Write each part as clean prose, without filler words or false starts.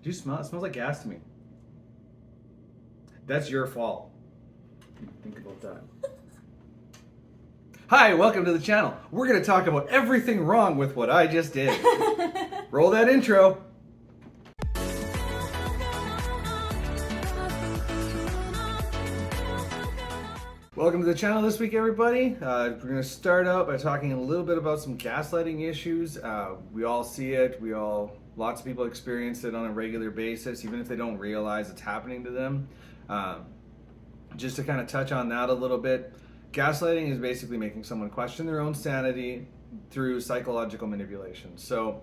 Do you smell it? It smells like gas to me. That's your fault. Think about that. Hi, welcome to the channel. We're going to talk about everything wrong with what I just did. Roll that intro. Welcome to the channel this week, everybody. We're going to start out by talking a little bit about some gaslighting issues. We all see it. Lots of people experience it on a regular basis, even if they don't realize it's happening to them. Just to kind of touch on that a little bit, gaslighting is basically making someone question their own sanity through psychological manipulation. So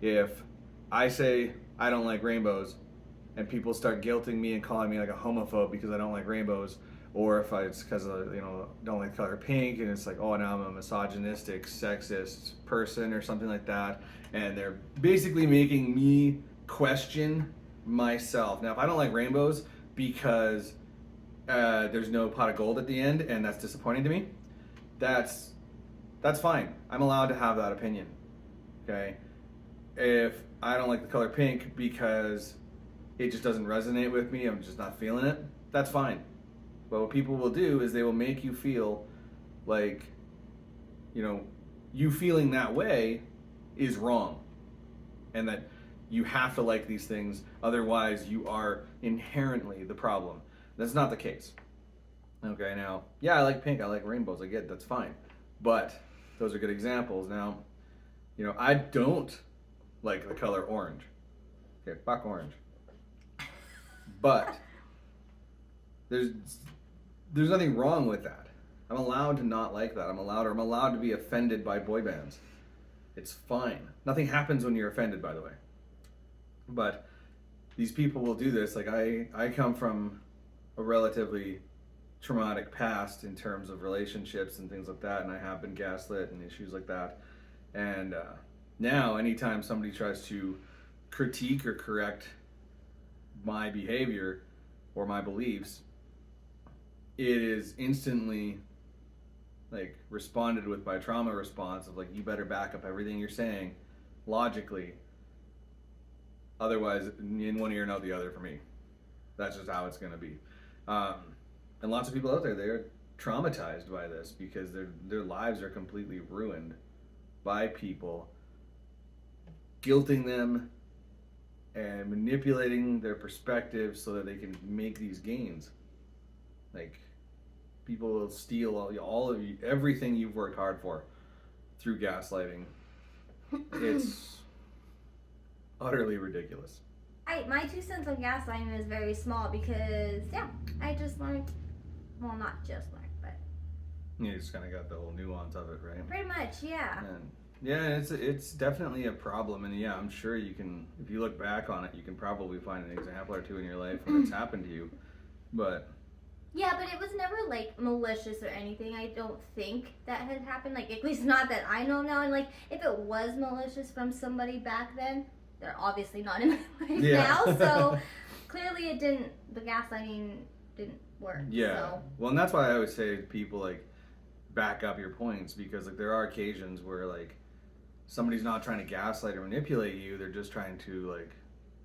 if I say I don't like rainbows and people start guilting me and calling me like a homophobe because I don't like rainbows, or if it's because I don't like the color pink and it's like, oh, now I'm a misogynistic, sexist person or something like that, and they're basically making me question myself. Now, if I don't like rainbows because there's no pot of gold at the end and that's disappointing to me, that's fine. I'm allowed to have that opinion, okay? If I don't like the color pink because it just doesn't resonate with me, I'm just not feeling it, that's fine. But what people will do is they will make you feel like, you feeling that way is wrong. And that you have to like these things, otherwise you are inherently the problem. That's not the case. Okay, now, yeah, I like pink, I like rainbows, I get it, that's fine. But those are good examples. Now, I don't like the color orange. Okay, fuck orange. But there's nothing wrong with that. I'm allowed to not like that. I'm allowed to be offended by boy bands. It's fine. Nothing happens when you're offended, by the way. But these people will do this. Like I come from a relatively traumatic past in terms of relationships and things like that, and I have been gaslit and issues like that. And now, anytime somebody tries to critique or correct my behavior or my beliefs, it is instantly responded with by trauma response of you better back up everything you're saying logically, otherwise in one ear and out the other for me. That's just how it's going to be. And lots of people out there, they're traumatized by this because their lives are completely ruined by people guilting them and manipulating their perspective so that they can make these gains. People will steal all of you, everything you've worked hard for through gaslighting. It's utterly ridiculous. My 2 cents on gaslighting is very small because, I just learned, well, not just learned, but... You just kind of got the whole nuance of it, right? Pretty much, yeah. And it's definitely a problem, and I'm sure you can, if you look back on it, you can probably find an example or two in your life when it's happened to you, but... Yeah, but it was never malicious or anything. I don't think that had happened. At least not that I know now. And if it was malicious from somebody back then, they're obviously not in my life now. So clearly the gaslighting didn't work. Yeah. So. Well, and that's why I always say to people back up your points, because there are occasions where somebody's not trying to gaslight or manipulate you. They're just trying to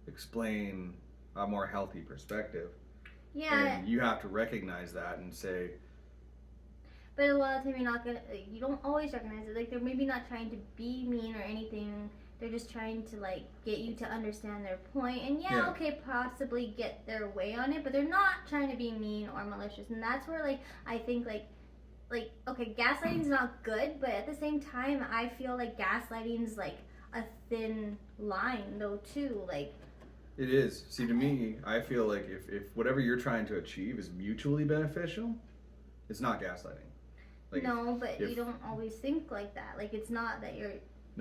explain a more healthy perspective. Yeah. And you have to recognize that and say. But a lot of times you don't always recognize it. They're maybe not trying to be mean or anything. They're just trying to get you to understand their point. And okay, possibly get their way on it, but they're not trying to be mean or malicious. And that's where I think okay, gaslighting's not good, but at the same time I feel gaslighting's a thin line though too. It is. See, to me, I feel if whatever you're trying to achieve is mutually beneficial, it's not gaslighting. No, but you don't always think like that. It's not that you're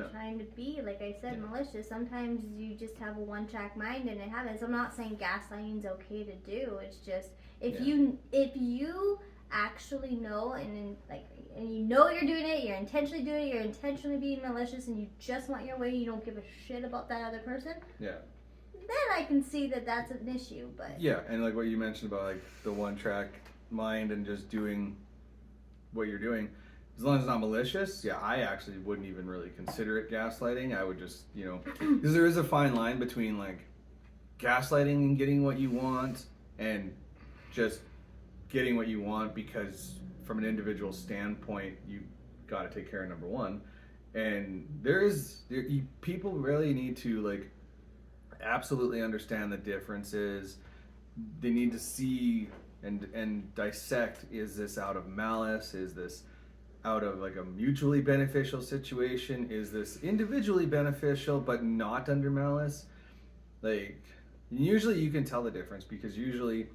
trying to be, like I said, malicious. Sometimes you just have a one-track mind and it happens. I'm not saying gaslighting's okay to do. It's just if you actually know and you know you're doing it, you're intentionally doing it, you're intentionally being malicious, and you just want your way, you don't give a shit about that other person. Yeah. Then I can see that that's an issue, but... Yeah, and what you mentioned about, the one-track mind and just doing what you're doing, as long as it's not malicious, I actually wouldn't even really consider it gaslighting. I would just, because there is a fine line between, gaslighting and getting what you want, and just getting what you want because from an individual standpoint, you got to take care of number one. And people really need to like absolutely understand the differences. They need to see and dissect, is this out of malice, is this out of like a mutually beneficial situation, is this individually beneficial but not under malice. Like usually you can tell the difference, because usually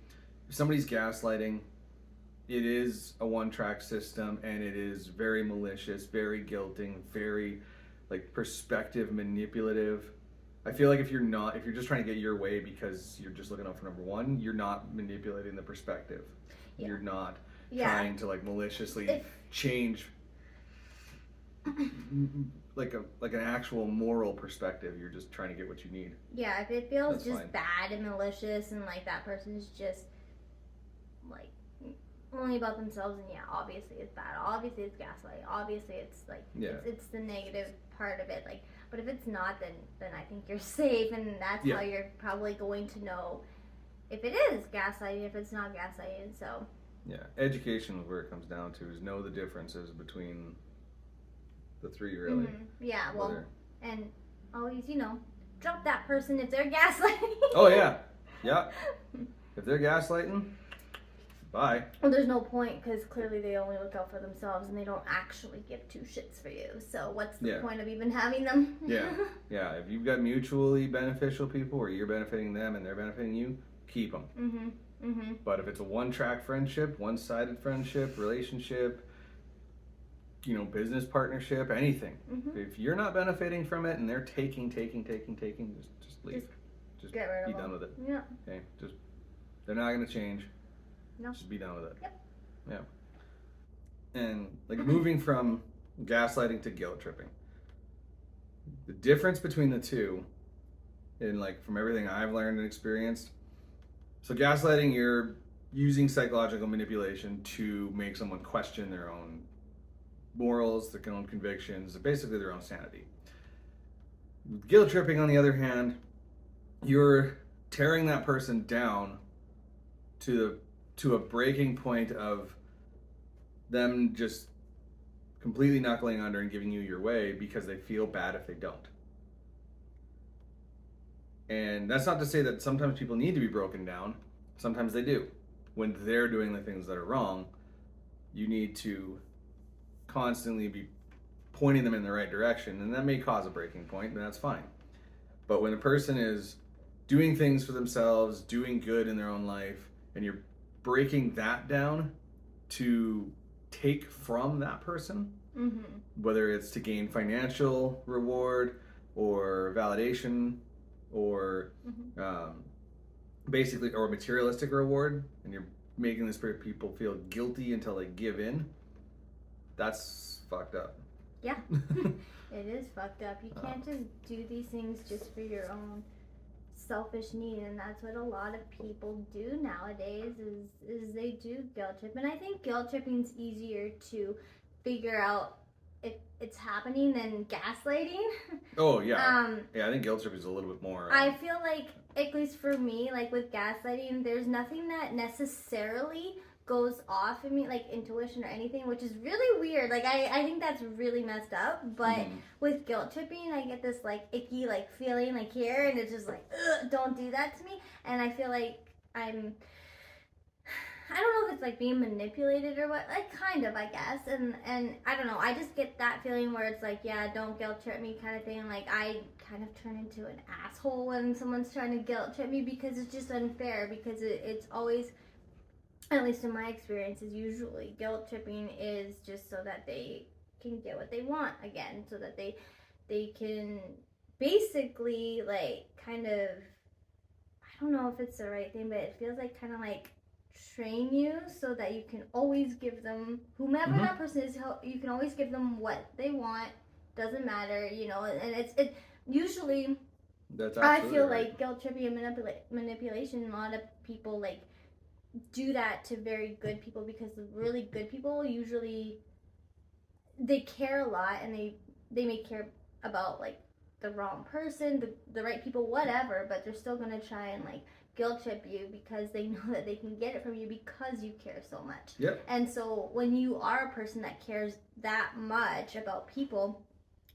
if somebody's gaslighting, it is a one-track system, and it is very malicious, very guilting, very like perspective manipulative. I feel like if you're just trying to get your way because you're just looking out for number one, you're not manipulating the perspective. Yeah. You're not trying to like maliciously change like an actual moral perspective. You're just trying to get what you need. Yeah, if it feels just bad and malicious, and like that person's just like only about themselves, and obviously it's bad. Obviously it's gaslighting. Obviously it's like it's the negative part of it. Like, but if it's not, then I think you're safe, and that's how you're probably going to know if it is gaslighting, if it's not gaslighting. So education is where it comes down to, is know the differences between the three, really. Yeah, well, and always drop that person if they're gaslighting. Oh yeah, if they're gaslighting, bye. Well, there's no point, because clearly they only look out for themselves and they don't actually give two shits for you. So what's the point of even having them? Yeah. If you've got mutually beneficial people where you're benefiting them and they're benefiting you, keep them. But if it's a one-track friendship, one-sided friendship, relationship, business partnership, anything, if you're not benefiting from it and they're taking, just leave. Just get rid of them. Be done with it. Yeah. Okay. They're not going to change. No. Just be done with it. Yep. Yeah. And like moving from gaslighting to guilt tripping, the difference between the two, and like from everything I've learned and experienced, so gaslighting, you're using psychological manipulation to make someone question their own morals, their own convictions, basically their own sanity. Guilt tripping, on the other hand, you're tearing that person down to a breaking point of them just completely knuckling under and giving you your way because they feel bad if they don't. And that's not to say that sometimes people need to be broken down. Sometimes they do. When they're doing the things that are wrong, you need to constantly be pointing them in the right direction, and that may cause a breaking point, and that's fine. But when a person is doing things for themselves, doing good in their own life, and you're breaking that down to take from that person, whether it's to gain financial reward or validation or basically, or materialistic reward, and you're making this people feel guilty until they give in, that's fucked up. Yeah. It is fucked up. You can't just do these things just for your own selfish need, and that's what a lot of people do nowadays is they do guilt trip. And I think guilt tripping's easier to figure out if it's happening than gaslighting. Oh yeah. I think guilt tripping is a little bit more I feel like, at least for me, like with gaslighting, there's nothing that necessarily goes off in me, like intuition or anything, which is really weird. Like I think that's really messed up. But with guilt tripping, I get this like icky like feeling like here, and it's just like, ugh, don't do that to me. And I feel like I don't know if it's like being manipulated or what, like kind of, I guess. And I don't know, I just get that feeling where it's like, yeah, don't guilt trip me kind of thing. Like I kind of turn into an asshole when someone's trying to guilt trip me, because it's just unfair, because it's always, at least in my experience, is usually guilt tripping is just so that they can get what they want again, so that they can basically like kind of, I don't know if it's the right thing, but it feels like kind of like train you so that you can always give them, whomever that person is, you can always give them what they want, doesn't matter, and it's usually, that's I feel right. like guilt tripping and manipulation, a lot of people like do that to very good people, because the really good people usually, they care a lot, and they may care about like the wrong person, the right people, whatever, but they're still gonna try and like guilt trip you because they know that they can get it from you because you care so much. Yep. And so when you are a person that cares that much about people,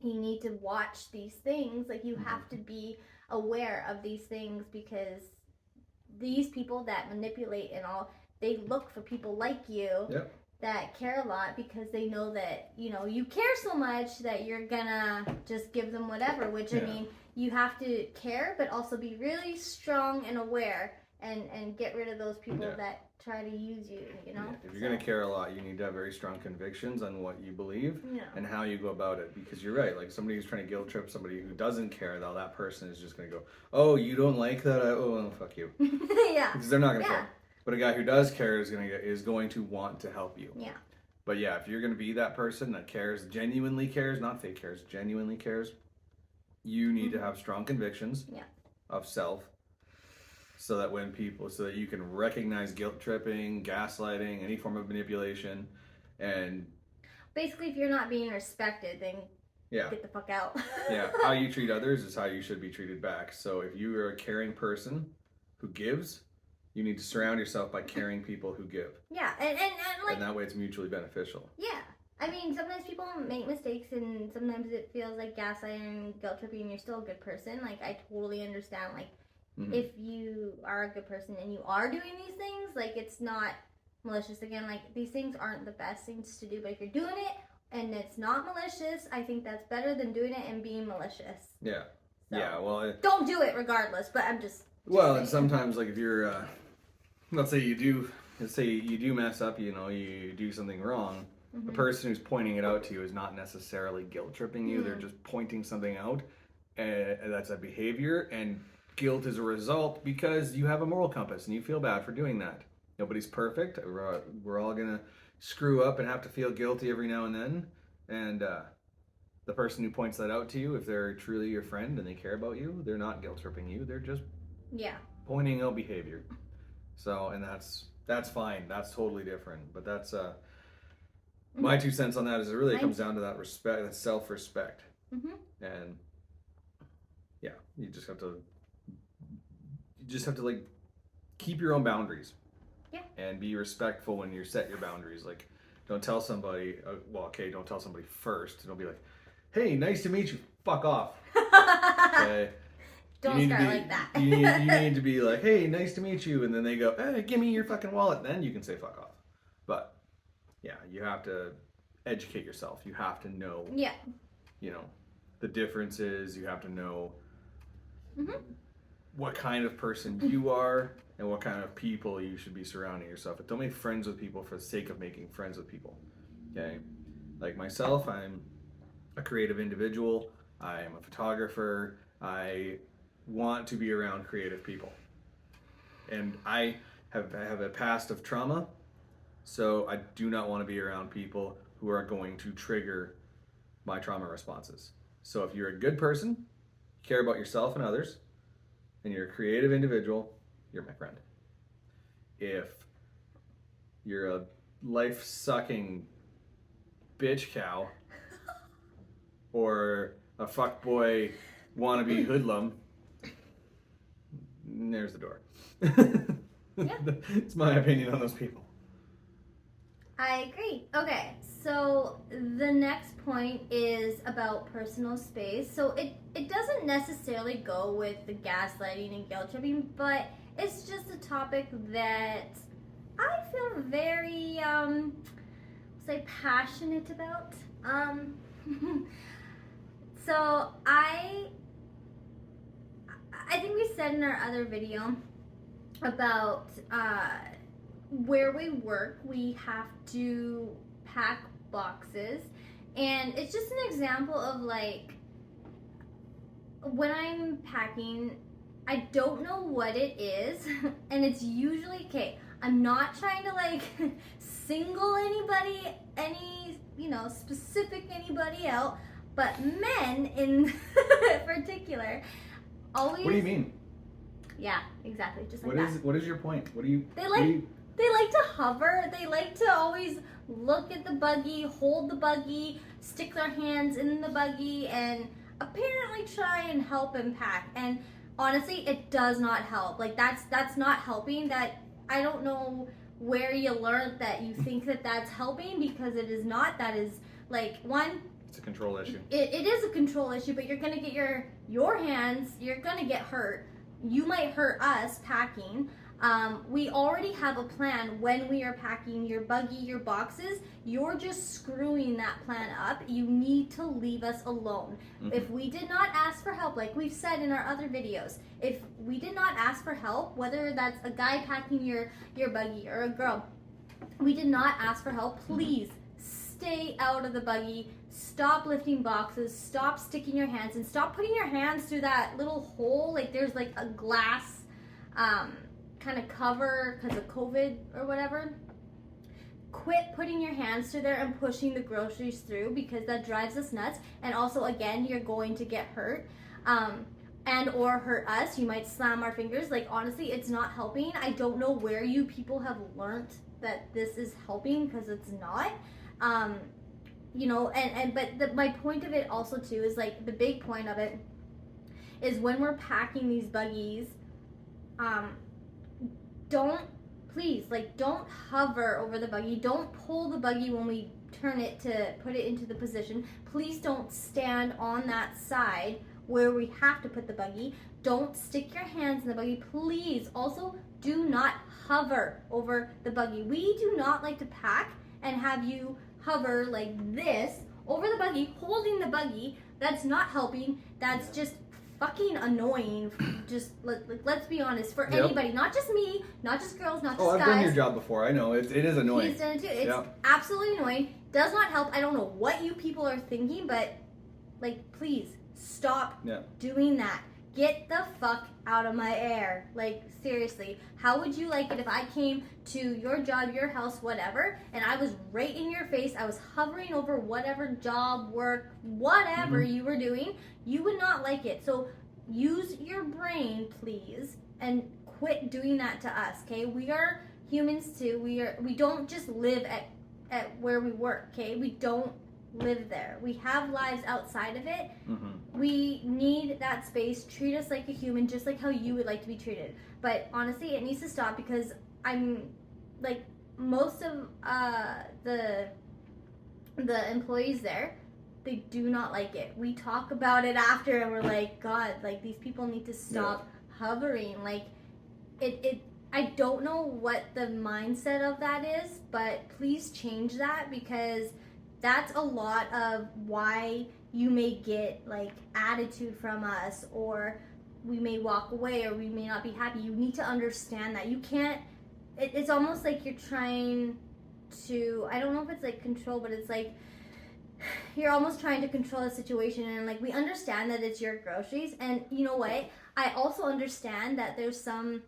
you need to watch these things. Like you have to be aware of these things because these people that manipulate and all, they look for people like you. Yep. That care a lot because they know that, you know, you care so much that you're gonna just give them whatever, which I mean, you have to care but also be really strong and aware and get rid of those people that try to use you, you know? If you're gonna care a lot, you need to have very strong convictions on what you believe Yeah. and how you go about it, because you're right, like somebody who's trying to guilt trip somebody who doesn't care, though, that person is just gonna go, oh, you don't like that? Oh, well, fuck you. Yeah. Because they're not gonna care. But a guy who does care is going to want to help you. Yeah. But yeah, if you're going to be that person that cares, genuinely cares, not fake cares, genuinely cares, you need to have strong convictions of self, so that you can recognize guilt tripping, gaslighting, any form of manipulation, and basically, if you're not being respected, then get the fuck out. How you treat others is how you should be treated back. So if you are a caring person who gives, you need to surround yourself by caring people who give. Yeah, and that way it's mutually beneficial. Yeah. I mean, sometimes people make mistakes and sometimes it feels like gaslighting and guilt tripping and you're still a good person. Like, I totally understand, like, if you are a good person and you are doing these things, like, it's not malicious. Again, like, these things aren't the best things to do, but if you're doing it and it's not malicious, I think that's better than doing it and being malicious. Yeah. So, yeah, well... don't do it regardless, but I'm just well, and sometimes, like, if you're... let's say you do mess up, you know, you do something wrong. The person who's pointing it out to you is not necessarily guilt tripping you. They're just pointing something out, and that's a behavior, and guilt is a result because you have a moral compass and you feel bad for doing that. Nobody's perfect. We're all gonna screw up and have to feel guilty every now and then. And the person who points that out to you, if they're truly your friend and they care about you, they're not guilt tripping you. They're just pointing out behavior. So, and that's fine. That's totally different. But that's my 2 cents on that is it really comes down to that respect, that self-respect. And yeah, you just have to like keep your own boundaries. Yeah. And be respectful when you set your boundaries. Like, don't tell somebody. Don't tell somebody first. Don't be like, "Hey, nice to meet you." Fuck off. Okay. Don't start like that. you need to be like, hey, nice to meet you. And then they go, hey, give me your fucking wallet. Then you can say fuck off. But, yeah, you have to educate yourself. You have to know, you know, the differences. You have to know what kind of person you are and what kind of people you should be surrounding yourself with. Don't make friends with people for the sake of making friends with people. Okay? Like myself, I'm a creative individual. I am a photographer. I want to be around creative people, and I have a past of trauma, so I do not want to be around people who are going to trigger my trauma responses. So if you're a good person, care about yourself and others, and you're a creative individual, you're my friend. If you're a life-sucking bitch cow or a fuckboy wannabe hoodlum, there's the door. It's my opinion on those people. I agree. Okay, so the next point is about personal space. So it doesn't necessarily go with the gaslighting and guilt tripping, but it's just a topic that I feel very passionate about. So I think we said in our other video about where we work, we have to pack boxes, and it's just an example of like when I'm packing, I don't know what it is, and it's usually I'm not trying to like single anybody, specific anybody out, but men in particular always. What do you mean? Yeah, exactly. Just like that. What is your point? What do you? They like to hover. They like to always look at the buggy, hold the buggy, stick their hands in the buggy, and apparently try and help him pack, and honestly, it does not help. Like that's not helping. That I don't know where you learned that you think that that's helping, because it is not. That is like one. It's a control issue. It is a control issue, but you're gonna get your hands. You're gonna get hurt. You might hurt us packing. We already have a plan when we are packing your buggy, your boxes. You're just screwing that plan up. You need to leave us alone. Mm-hmm. If we did not ask for help, like we've said in our other videos, if we did not ask for help, whether that's a guy packing your buggy or a girl, we did not ask for help. Please stay out of the buggy. Stop lifting boxes. Stop sticking your hands, and stop putting your hands through that little hole. Like there's like a glass kind of cover because of COVID or whatever. Quit putting your hands through there and pushing the groceries through, because that drives us nuts. And also, again, you're going to get hurt and or hurt us. You might slam our fingers. Like honestly, it's not helping. I don't know where you people have learned that this is helping, because it's not. You know, but my point of it also too is like the big point of it is when we're packing these buggies, don't hover over the buggy. Don't pull the buggy when we turn it to put it into the position. Please don't stand on that side where we have to put the buggy. Don't stick your hands in the buggy. Please also do not hover over the buggy. We do not like to pack and have you hover like this over the buggy, holding the buggy. That's not helping. That's just fucking annoying. Just let's be honest, for anybody, not just me, not just girls, not just guys. I've done your job before. I know it is annoying. He's done it too. It's absolutely annoying. Does not help. I don't know what you people are thinking, but like, please stop doing that. Get the fuck out of my air. Like, seriously. How would you like it if I came to your job, your house, whatever, and I was right in your face, I was hovering over whatever job, work, whatever you were doing? You would not like it. So use your brain, please, and quit doing that to us, okay? We are humans too. We don't just live at where we work, okay? We don't live there. We have lives outside of it. We need that space. Treat us like a human, just like how you would like to be treated. But honestly, it needs to stop, because I'm like, most of the employees there, they do not like it. We talk about it after and we're like, God, like these people need to stop hovering. Like I don't know what the mindset of that is, but please change that, because that's a lot of why you may get like attitude from us, or we may walk away, or we may not be happy. You need to understand that you can't, it's almost like you're trying to, I don't know if it's like control, but it's like you're almost trying to control the situation. And like, we understand that it's your groceries, and you know what, I also understand that there's some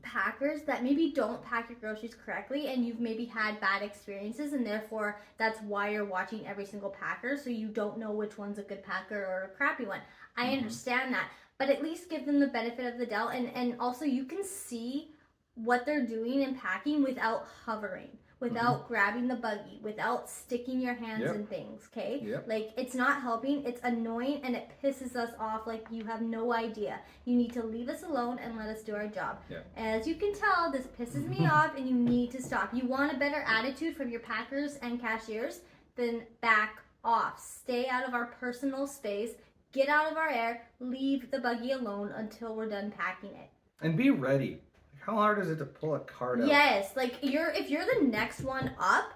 packers that maybe don't pack your groceries correctly, and you've maybe had bad experiences, and therefore that's why you're watching every single packer, so you don't know which one's a good packer or a crappy one. I understand that, but at least give them the benefit of the doubt, and also you can see what they're doing in packing without hovering, without grabbing the buggy, without sticking your hands in things, okay? Like, it's not helping, it's annoying, and it pisses us off like you have no idea. You need to leave us alone and let us do our job. As you can tell, this pisses me off, and you need to stop. You want a better attitude from your packers and cashiers? Then back off. Stay out of our personal space, get out of our air, leave the buggy alone until we're done packing it. And be ready. How hard is it to pull a cart out? Yes, like if you're the next one up,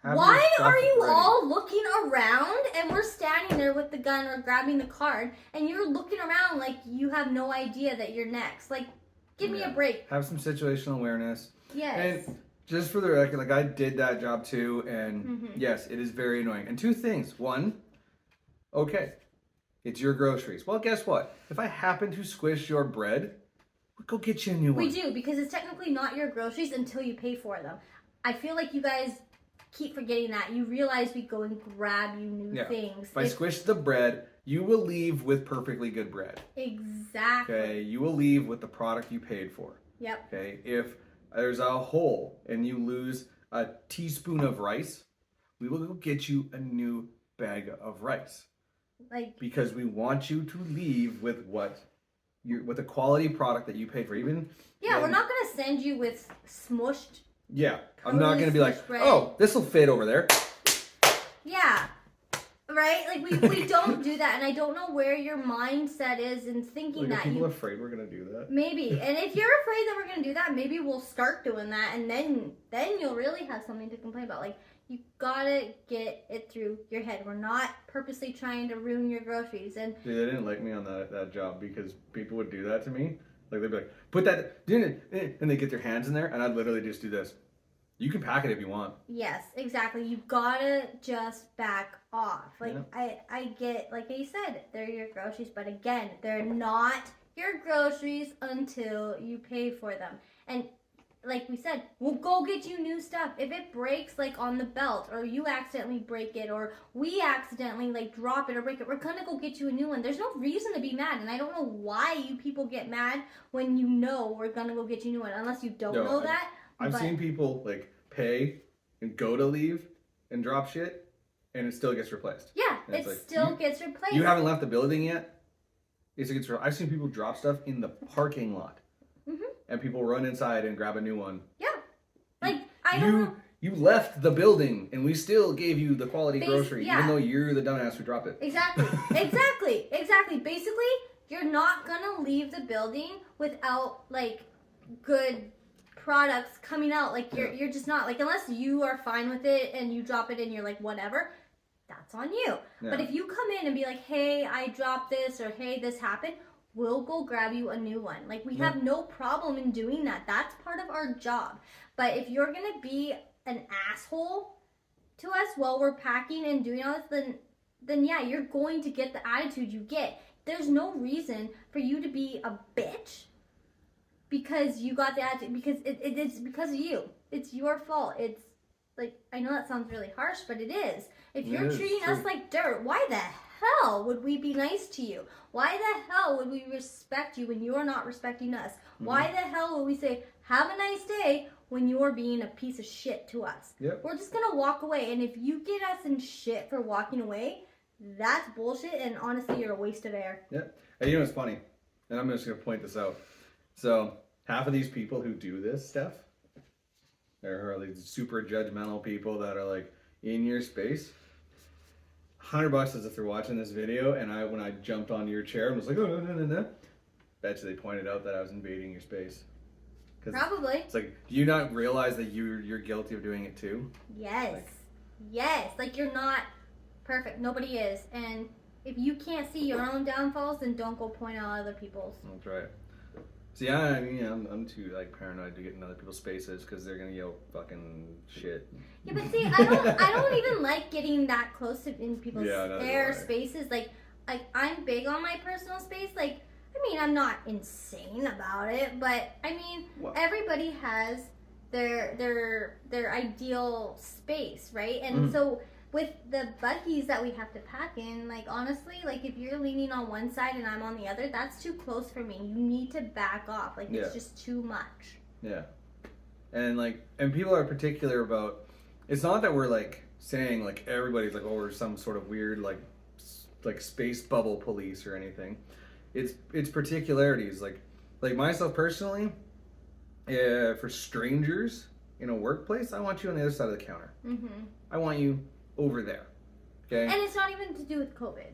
why are you all looking around, and we're standing there with the gun or grabbing the card, and you're looking around like you have no idea that you're next? Like, give me a break. Have some situational awareness. Yes. And just for the record, like, I did that job too, and yes, it is very annoying. And two things. One, okay, it's your groceries. Well, guess what? If I happen to squish your bread, we'll go get you a new one. We do, because it's technically not your groceries until you pay for them. I feel like you guys keep forgetting that. You realize we go and grab you new things. If I squish the bread, you will leave with perfectly good bread. Exactly. Okay, you will leave with the product you paid for. Yep. Okay, if there's a hole and you lose a teaspoon of rice, we will go get you a new bag of rice. Like, because we want you to leave with with a quality product that you paid for. Even we're not gonna send you with smushed. Yeah, I'm not gonna be like, bread. oh, this will fit over there. Yeah. Right? Like, we don't do that, and I don't know where your mindset is in thinking Like, that. are people afraid we're gonna do that? Maybe. And if you're afraid that we're gonna do that, maybe we'll start doing that, and then you'll really have something to complain about. Like, you gotta get it through your head. We're not purposely trying to ruin your groceries. And Dude, they didn't like me on that job because people would do that to me. Like, they'd be like, put that, and they get their hands in there, and I'd literally just do this. You can pack it if you want. yes, exactly. You gotta just back off. Like, Yeah. I get, like you said, they're your groceries, but again, they're not your groceries until you pay for them. And like we said, we'll go get you new stuff. If it breaks, like, on the belt, or you accidentally break it, or we accidentally, like, drop it or break it, we're gonna go get you a new one. There's no reason to be mad, and I don't know why you people get mad when you know we're gonna go get you a new one, unless you don't know that. I've seen people, like, pay and go to leave and drop shit, and it still gets replaced. Yeah, and it still gets replaced. You haven't left the building yet. I've seen people drop stuff in the parking lot. Mm-hmm. And people run inside and grab a new one. Yeah. Like, I don't know. You left the building, and we still gave you the quality grocery, even though you're the dumbass who dropped it. Exactly. Exactly. Basically, you're not gonna leave the building without, like, good products coming out. Like, you're just not, like, unless you are fine with it and you drop it and you're like, whatever, that's on you. Yeah. But if you come in and be like, hey, I dropped this, or hey, this happened, we'll go grab you a new one. Like, we have no problem in doing that. That's part of our job. But if you're gonna be an asshole to us while we're packing and doing all this, then yeah, you're going to get the attitude you get. There's no reason for you to be a bitch because you got the attitude, because it's because of you. It's your fault. It's like, I know that sounds really harsh, but it is. If you're treating us like dirt, why the hell would we be nice to you? Why the hell would we respect you when you are not respecting us? Mm-hmm. Why the hell would we say, have a nice day, when you're being a piece of shit to us? Yep. We're just gonna walk away, and if you get us in shit for walking away, that's bullshit, and honestly, you're a waste of air. Yep. And you know what's funny? And I'm just gonna point this out. So, half of these people who do this stuff are these super judgmental people that are, like, in your space. $100 as if they're watching this video, and when I jumped on your chair and was like, oh, no. Bet you they pointed out that I was invading your space. Probably. It's like, do you not realize that you're guilty of doing it too? Yes. Yes. Like, you're not perfect. Nobody is. And if you can't see your own downfalls, then don't go point out other people's. That's right. See, I'm too, like, paranoid to get in other people's spaces because they're gonna yell fucking shit. Yeah, but see, I don't even like getting that close to in people's spaces. Like, I'm big on my personal space. Like, I mean, I'm not insane about it, but I mean, everybody has their ideal space, right? And so with the buggies that we have to pack in, like, honestly, like, if you're leaning on one side and I'm on the other, that's too close for me. You need to back off. Like, it's just too much. Yeah. And people are particular about, it's not that we're, like, saying, like, everybody's like, oh, we're some sort of weird, like space bubble police or anything. It's particularities. Like myself personally, for strangers in a workplace, I want you on the other side of the counter. Mm-hmm. I want you over there. Okay. And it's not even to do with COVID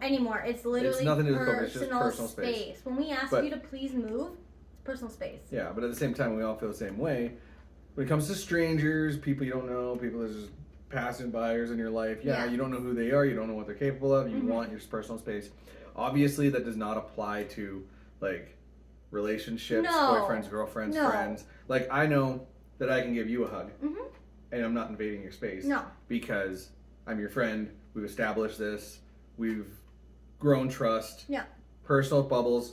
anymore. It's literally it's nothing to do with COVID. It's just personal space. When we ask you to please move, it's personal space. Yeah, but at the same time, we all feel the same way. When it comes to strangers, people you don't know, people that are just passing buyers in your life, you don't know who they are, you don't know what they're capable of, you want your personal space. Obviously, that does not apply to, like, relationships, boyfriends, girlfriends, friends. Like, I know that I can give you a hug, and I'm not invading your space. No. Because I'm your friend, we've established this, we've grown trust. Yeah. Personal bubbles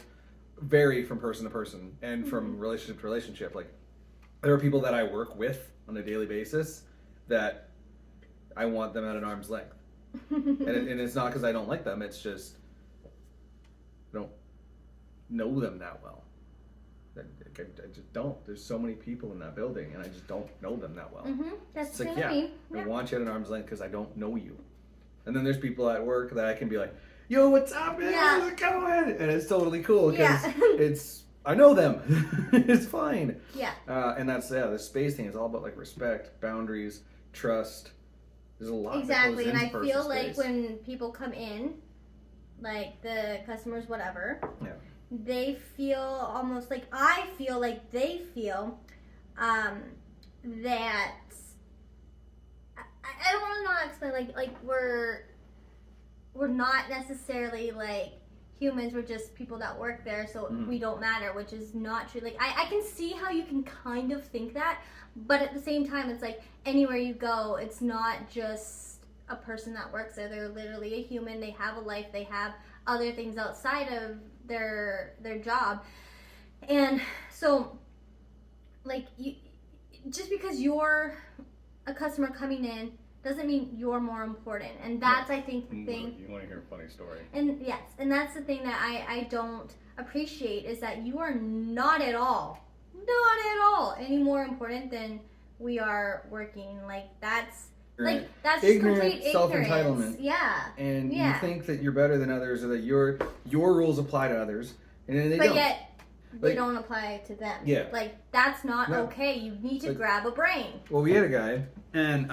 vary from person to person, and from relationship to relationship. Like, there are people that I work with on a daily basis that I want them at an arm's length. and it's not because I don't like them, it's just I don't know them that well. I just don't. There's so many people in that building, and I just don't know them that well. That's it's like, I want you at an arm's length because I don't know you. And then there's people at work that I can be like, yo, what's up, man? Yeah. How's it going? And it's totally cool because Yeah. I know them. It's fine. Yeah. And that's, the space thing is all about like respect, boundaries, trust. There's a lot Exactly. that goes And into I feel personal like space. when people come in, like the customers, whatever, they feel almost like I feel like they feel that I don't want to not explain like we're not necessarily like humans, we're just people that work there, so we don't matter, which is not true. Like I can see how you can kind of think that, but at the same time it's like anywhere you go, it's not just a person that works there. They're literally a human. They have a life. They have other things outside of their job. And so like you, just because you're a customer coming in doesn't mean you're more important. And that's I think the thing. You want to hear a funny story? And yes, and that's the thing that I don't appreciate is that you are not at all any more important than we are working. Like that's that's just complete ignorance. Self-entitlement. Yeah. And you think that you're better than others, or that your rules apply to others, and then they don't. But yet they don't apply to them. Yeah. Like that's not okay. You need to grab a brain. Well, we had a guy, and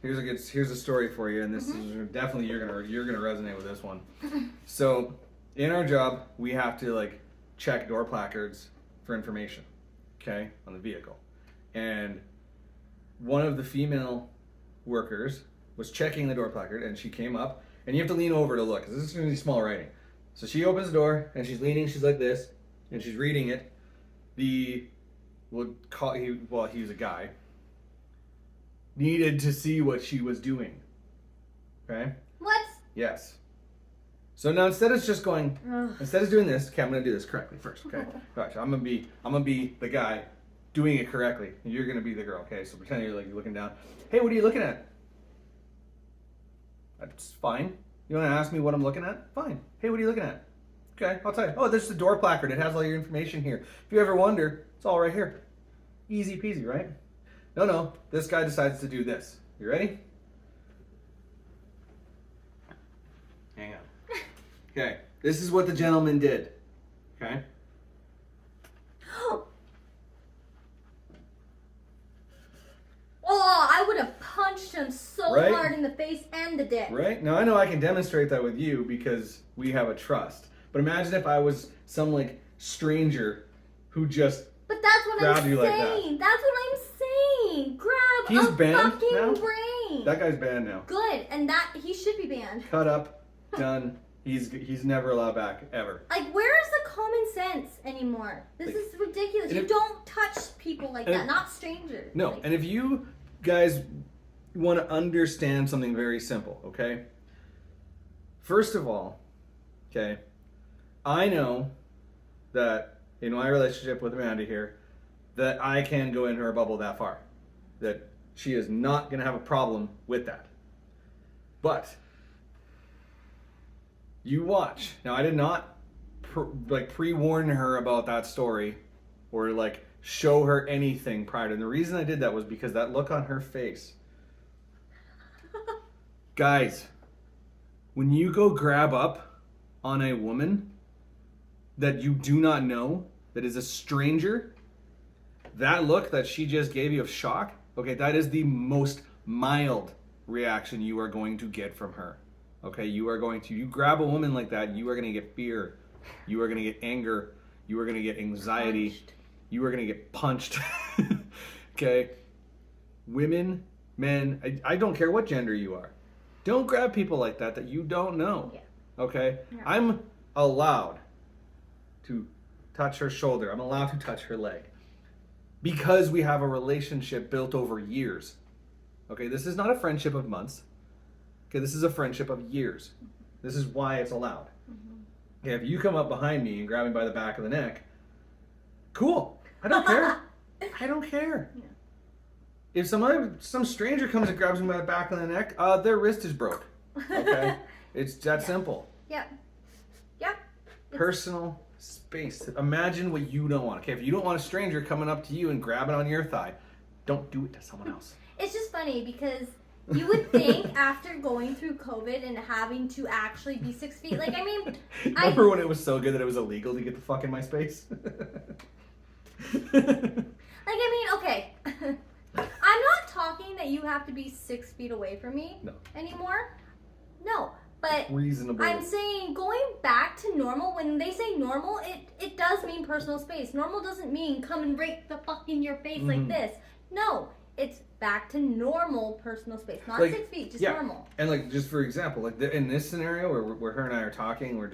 here's a story for you, and this is definitely you're gonna resonate with this one. So, in our job, we have to like check door placards for information, okay, on the vehicle, and one of the female workers was checking the door placard, and she came up, and you have to lean over to look because this is gonna be small writing. So she opens the door, and she's leaning, she's like this, and she's reading it. He was a guy. Needed to see what she was doing. Okay? What? Yes. So now instead of just going, instead of doing this, okay, I'm gonna do this correctly first. Okay? Gosh, I'm gonna be the guy doing it correctly. And you're gonna be the girl. Okay? So pretend you're looking down. Hey, what are you looking at? That's fine. You wanna ask me what I'm looking at? Fine. Hey, what are you looking at? Okay, I'll tell you. Oh, this is the door placard. It has all your information here. If you ever wonder, it's all right here. Easy peasy, right? No, this guy decides to do this. You ready? Hang on. Okay, this is what the gentleman did. Okay? Oh, I would have punched him so hard in the face and the dick. Right? Now, I know I can demonstrate that with you because we have a trust. But imagine if I was some, like, stranger who just But that's what I'm saying. you like that. That's what I'm saying. Grab He's a banned fucking now? brain. That guy's banned now. Good, and that he should be banned. Cut up, done. He's never allowed back, ever. Like, where is the common sense anymore? This is ridiculous. You don't touch people like that, not strangers. No, like, and if you guys want to understand something very simple, okay? First of all, okay, I know that in my relationship with Amanda here, that I can go into her bubble that far. That she is not going to have a problem with that. But you watch. Now, I did not pre-warn her about that story or like show her anything prior to. And the reason I did that was because that look on her face. Guys, when you go grab up on a woman that you do not know, that is a stranger, that look that she just gave you of shock, okay, that is the most mild reaction you are going to get from her. Okay, you grab a woman like that, you are going to get fear, you are going to get anger, you are going to get anxiety, you are going to get punched. Okay, women, men, I don't care what gender you are, don't grab people like that you don't know. Okay, I'm allowed to touch her shoulder, I'm allowed to touch her leg because we have a relationship built over years. Okay, this is not a friendship of months. Okay, this is a friendship of years. This is why it's allowed. Okay, if you come up behind me and grab me by the back of the neck, cool. I don't care. I don't care. If some stranger comes and grabs me by the back of the neck, their wrist is broke. Okay, it's that simple. Yep. Personal space. Imagine what you don't want. Okay, if you don't want a stranger coming up to you and grabbing on your thigh, don't do it to someone else. It's just funny because You would think after going through COVID and having to actually be 6 feet, like, I mean, Remember when it was so good that it was illegal to get the fuck in my space? Like, I mean, okay. I'm not talking that you have to be 6 feet away from me anymore. No, but reasonable. I'm saying going back to normal, when they say normal, it does mean personal space. Normal doesn't mean come and break the fuck in your face like this. No, it's back to normal personal space. Not like, 6 feet, just normal. And like, just for example, like in this scenario where her and I are talking, we're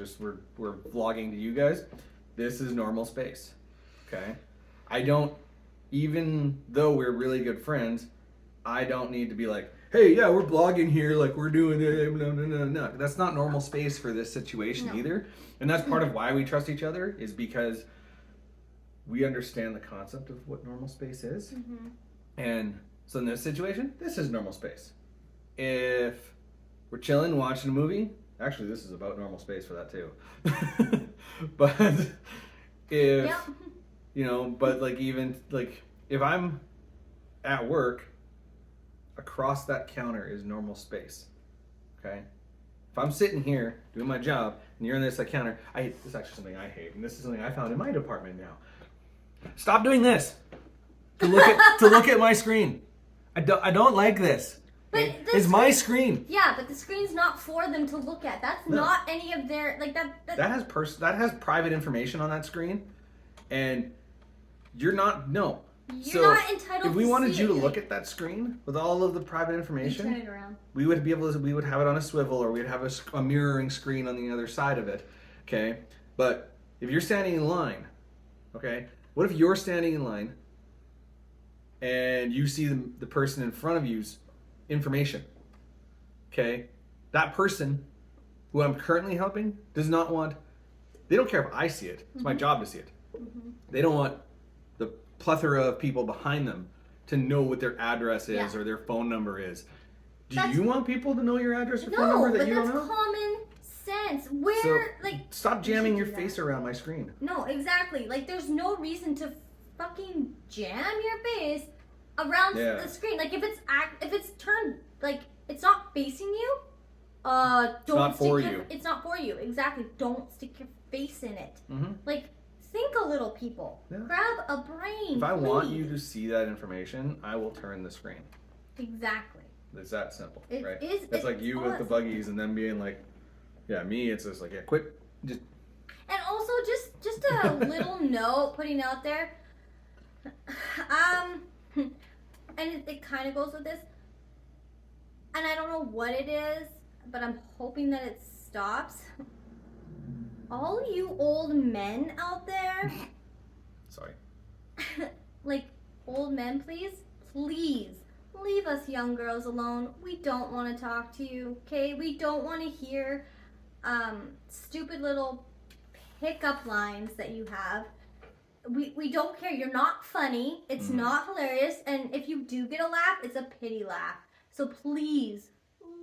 vlogging to you guys, this is normal space. Okay? I don't, even though we're really good friends, I don't need to be like, hey, yeah, we're blogging here, like we're doing it. No. That's not normal space for this situation either. And that's part of why we trust each other, is because we understand the concept of what normal space is. And so in this situation, this is normal space. If we're chilling, watching a movie, actually this is about normal space for that too. But if, you know, but like even like if I'm at work, across that counter is normal space. Okay? If I'm sitting here doing my job and you're on this counter, this is actually something I hate, and this is something I found in my department now. Stop doing this to look at my screen. I don't like this. But it's my screen. Yeah, but the screen's not for them to look at. That's not any of their like that. That has private information on that screen, and you're not You're not entitled. If we wanted you to look at that screen with all of the private information, turn it around. we would have it on a swivel, or we'd have a mirroring screen on the other side of it. Okay, but if you're standing in line, okay, what if you're standing in line and you see the person in front of you's information? Okay, that person who I'm currently helping does not want. They don't care if I see it. It's my job to see it. They don't want the plethora of people behind them to know what their address is or their phone number is. Do you want people to know your address or phone number that you don't know? No, but that's common sense. Stop jamming your face around my screen. No, exactly. Like, there's no reason to fucking jam your face around the screen. Like, if it's turned, like, it's not facing you, it's not for you. It's not for you. Exactly. Don't stick your face in it. Like, think a little, people. Grab a brain. If I want you to see that information, I will turn the screen. Exactly. It's that simple, right? It's like you with the buggies and then being like, me, it's just like, quit. Just. And also, just a little note putting out there. And it kind of goes with this. And I don't know what it is, but I'm hoping that it stops. All you old men out there. Sorry. Like, old men, please leave us young girls alone. We don't want to talk to you, okay? We don't want to hear stupid little pickup lines that you have. We don't care. You're not funny. It's not hilarious. And if you do get a laugh, it's a pity laugh. So please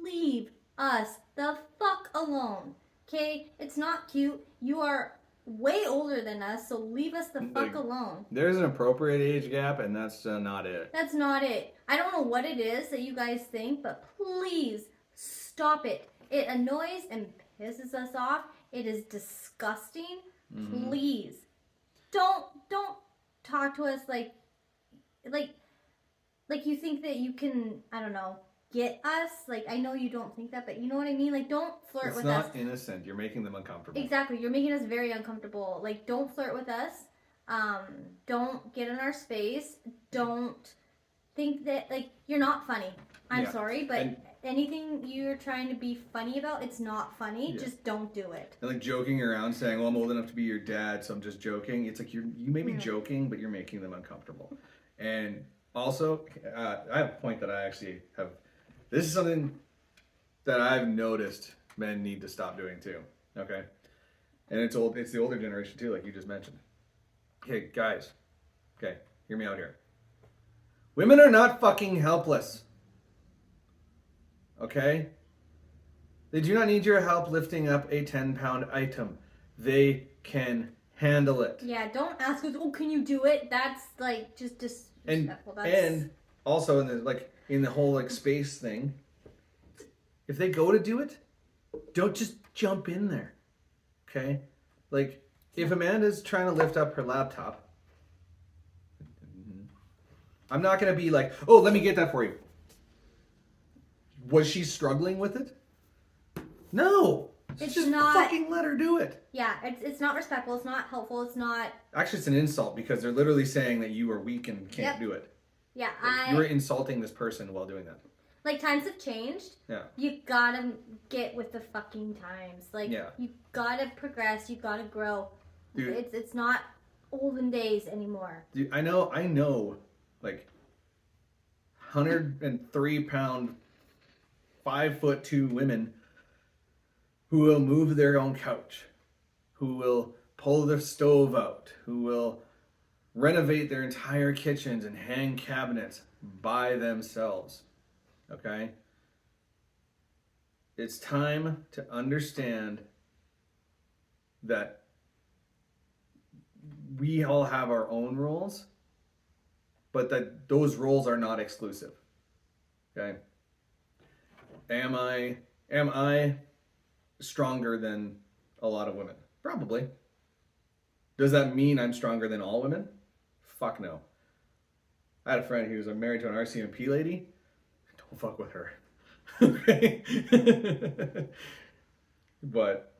leave us the fuck alone. Okay? It's not cute. You are way older than us, so leave us the fuck alone. There's an appropriate age gap, and that's not it. That's not it. I don't know what it is that you guys think, but please stop it. It annoys and pisses us off. It is disgusting. Please. Don't talk to us like you think that you can, I don't know, get us. Like, I know you don't think that, but you know what I mean? Like, don't flirt with us. It's not innocent. You're making them uncomfortable. Exactly. You're making us very uncomfortable. Like, don't flirt with us. Don't get in our space. Don't think that, like, you're not funny. I'm sorry, but anything you're trying to be funny about, it's not funny. Just don't do it. And like joking around saying, well, I'm old enough to be your dad, so I'm just joking. It's like you may be joking, but you're making them uncomfortable. And also, I have a point that I actually have. This is something that I've noticed men need to stop doing too. Okay? And it's the older generation too, like you just mentioned. Okay, guys. Okay, hear me out here. Women are not fucking helpless. Okay? They do not need your help lifting up a 10-pound item. They can handle it. Yeah, don't ask us, oh, can you do it? That's like just disrespectful. And also in the whole like space thing, If they go to do it, don't just jump in there. Okay? Like, if Amanda's trying to lift up her laptop, I'm not going to be like, oh, let me get that for you. Was she struggling with it? No. It's just not, fucking let her do it. Yeah, it's not respectful. It's not helpful. It's not. Actually, it's an insult because they're literally saying that you are weak and can't do it. Yeah, like, you were insulting this person while doing that. Like, times have changed. Yeah. You gotta get with the fucking times. Like, you gotta progress. You gotta grow. Dude, it's not olden days anymore. Dude, I know, like, 103-pound, 5'2" women who will move their own couch, who will pull the stove out, who will renovate their entire kitchens and hang cabinets by themselves. Okay? It's time to understand that we all have our own roles, but that those roles are not exclusive. Okay? Am I stronger than a lot of women? Probably. Does that mean I'm stronger than all women? Fuck no. I had a friend who was married to an RCMP lady. Don't fuck with her. Okay? But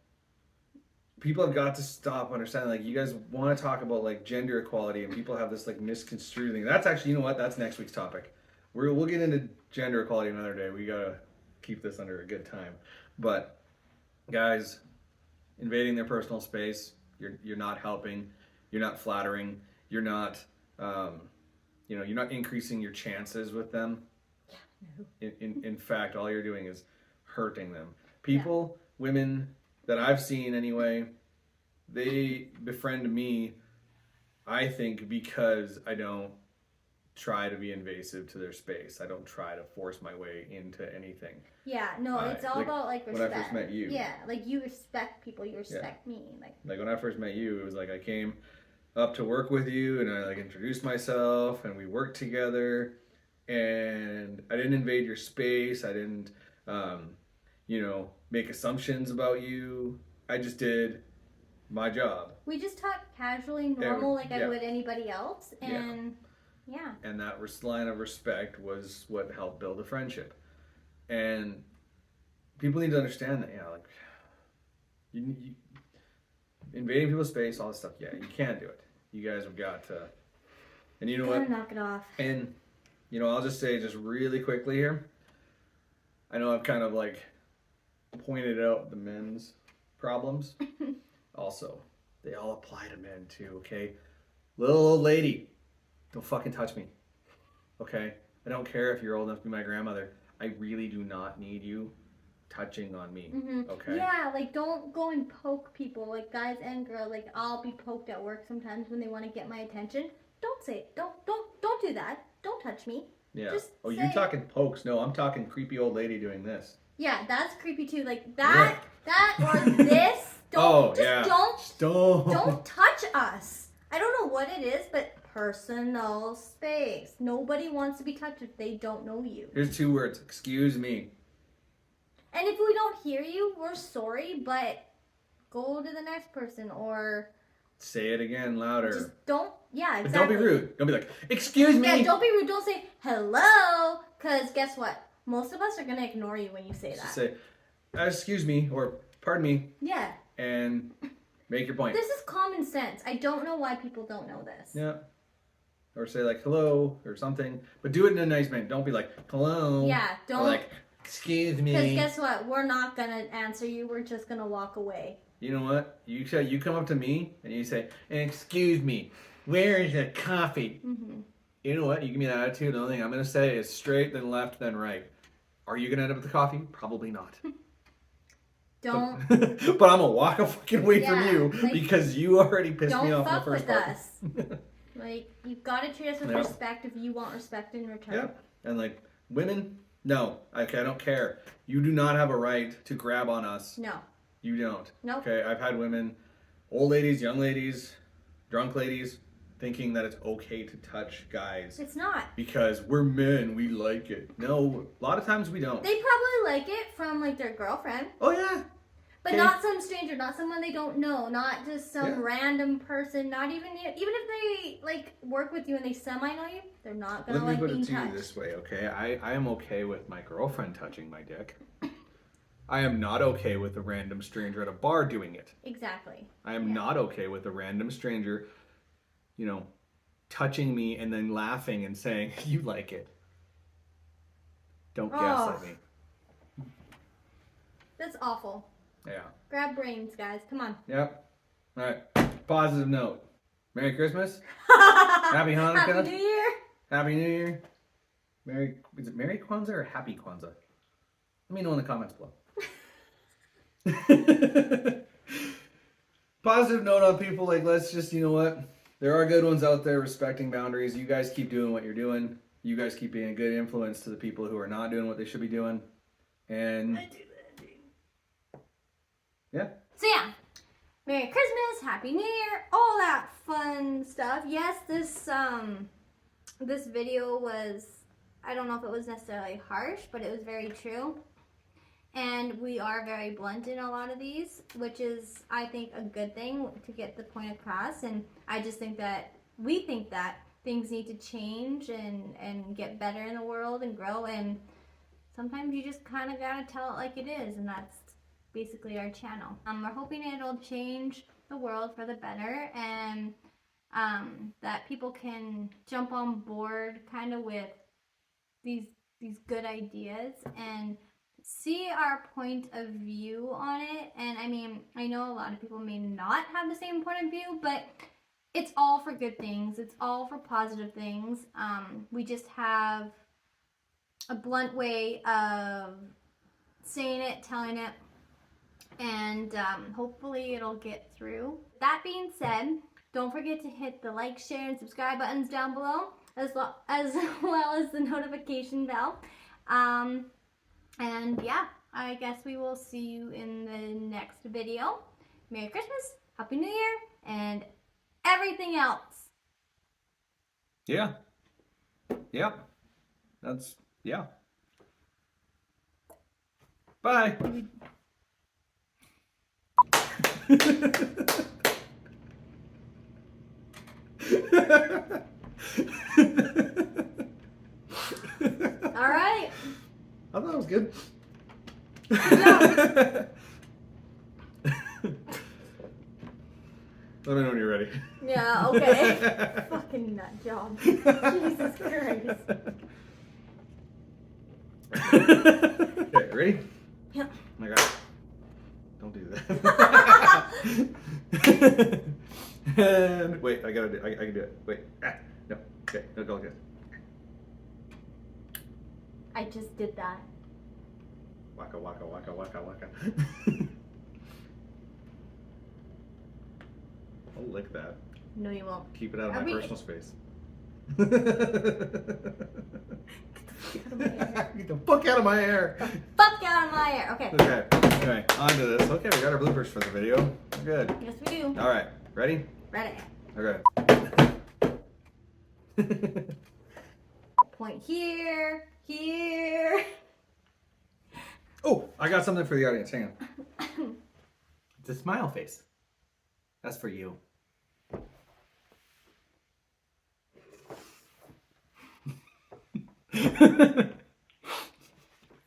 people have got to stop understanding, like, you guys want to talk about, like, gender equality, and people have this, like, misconstrued thing. That's actually, you know what? That's next week's topic. We'll get into gender equality another day. We gotta keep this under a good time. But guys, invading their personal space, you're not helping, you're not flattering, you're not you're not increasing your chances with them. Yeah, no. In fact, all you're doing is hurting them. People, women that I've seen anyway, they befriend me, I think, because I don't try to be invasive to their space. I don't try to force my way into anything. Yeah, no, it's all about, like, respect. When I first met you. Yeah, like, you respect people, you respect me. Like when I first met you, it was like I came up to work with you and I, like, introduced myself and we worked together, and I didn't invade your space. I didn't, make assumptions about you. I just did my job. We just talked casually, normal, I would anybody else, and and that line of respect was what helped build a friendship. And people need to understand that, like, you invading people's space, all this stuff, you can't do it. You guys have got to, and you know what? Knock it off. And, I'll just say just really quickly here, I know I've kind of, like, pointed out the men's problems. Also, they all apply to men too, okay? Little old lady, don't fucking touch me, okay? I don't care if you're old enough to be my grandmother. I really do not need you touching on me, okay? Yeah, like, don't go and poke people, like, guys and girls. Like, I'll be poked at work sometimes when they want to get my attention. Don't say it. Don't do that. Don't touch me. Yeah. Just you're talking pokes. No, I'm talking creepy old lady doing this. Yeah, that's creepy too. Like, that or this. Don't touch us. I don't know what it is, but personal space. Nobody wants to be touched if they don't know you. Here's 2 words. Excuse me. And if we don't hear you, we're sorry, but go to the next person or say it again louder. Just don't, exactly. But don't be rude. Don't be like, excuse me. Yeah, don't be rude. Don't say hello, because guess what? Most of us are going to ignore you when you say that. Just say, excuse me, or pardon me. Yeah. And make your point. This is common sense. I don't know why people don't know this. Yeah. Or say, like, hello or something. But do it in a nice manner. Don't be like, hello. Yeah, don't. Or like, excuse me. Because guess what? We're not going to answer you. We're just going to walk away. You know what? You come up to me and you say, excuse me, where is the coffee? Mm-hmm. You know what? You give me that attitude. The only thing I'm going to say is straight, then left, then right. Are you going to end up with the coffee? Probably not. Don't. But I'm going to walk a fucking way from you, like, because you already pissed me off in the first part. Don't fuck with us. Like, you've got to treat us with respect if you want respect in return. Yeah. And, like, women, no. Okay, I don't care. You do not have a right to grab on us. No. You don't. Nope. Okay, I've had women, old ladies, young ladies, drunk ladies, thinking that it's okay to touch guys. It's not. Because we're men, we like it. No, a lot of times we don't. They probably like it from like their girlfriend. Oh yeah. But Okay. not some stranger, not someone they don't know, not just some random person, not even if they like work with you and they semi-know you, they're not gonna like being touched. Let me put it to you this way, okay? I am okay with my girlfriend touching my dick. I am not okay with a random stranger at a bar doing it. Exactly. I am not okay with a random stranger, you know, touching me and then laughing and saying, you like it. Don't gaslight me. That's awful. Yeah. Grab brains, guys. Come on. Yep. All right. Positive note. Merry Christmas. Happy Hanukkah. Happy New Year. Happy New Year. Is it Merry Kwanzaa or Happy Kwanzaa? Let me know in the comments below. Positive note on people, like, let's just, you know what? There are good ones out there respecting boundaries. You guys keep doing what you're doing. You guys keep being a good influence to the people who are not doing what they should be doing. And yeah. So yeah, Merry Christmas, Happy New Year, all that fun stuff. Yes, this video was, I don't know if it was necessarily harsh, but it was very true. And we are very blunt in a lot of these, which is, I think, a good thing to get the point across. And I just think that we think that things need to change and get better in the world and grow. And sometimes you just kind of got to tell it like it is. And that's basically our channel. We're hoping it'll change the world for the better, and that people can jump on board kind of with these good ideas and see our point of view on it. And I mean, I know a lot of people may not have the same point of view, but it's all for good things. It's all for positive things. We just have a blunt way of saying it, telling it, and hopefully it'll get through. That being said, don't forget to hit the like, share, and subscribe buttons down below, as well as the notification bell. And yeah, I guess we will see you in the next video. Merry Christmas, Happy New Year, and everything else. Yeah. Yeah. Yeah. Bye. All right. I thought it was good. Let me know when you're ready. Yeah, okay. Fucking nut job. Jesus Christ. Okay, ready? Yeah. Oh my God. Don't do that. And wait, I can do it. Wait. No. Okay, no, go like this. I just did that. Waka waka waka waka waka. I'll lick that. No, you won't. Keep it out of my personal space. Get the fuck out of my hair. Fuck out of my hair. Okay. Okay. Anyway, on to this. Okay, we got our bloopers for the video. We're good. Yes, we do. All right. Ready? Ready. Okay. Point here. Here. Oh, I got something for the audience. Hang on. It's a smile face. That's for you.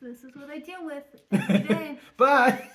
This is what I deal with every day. Bye.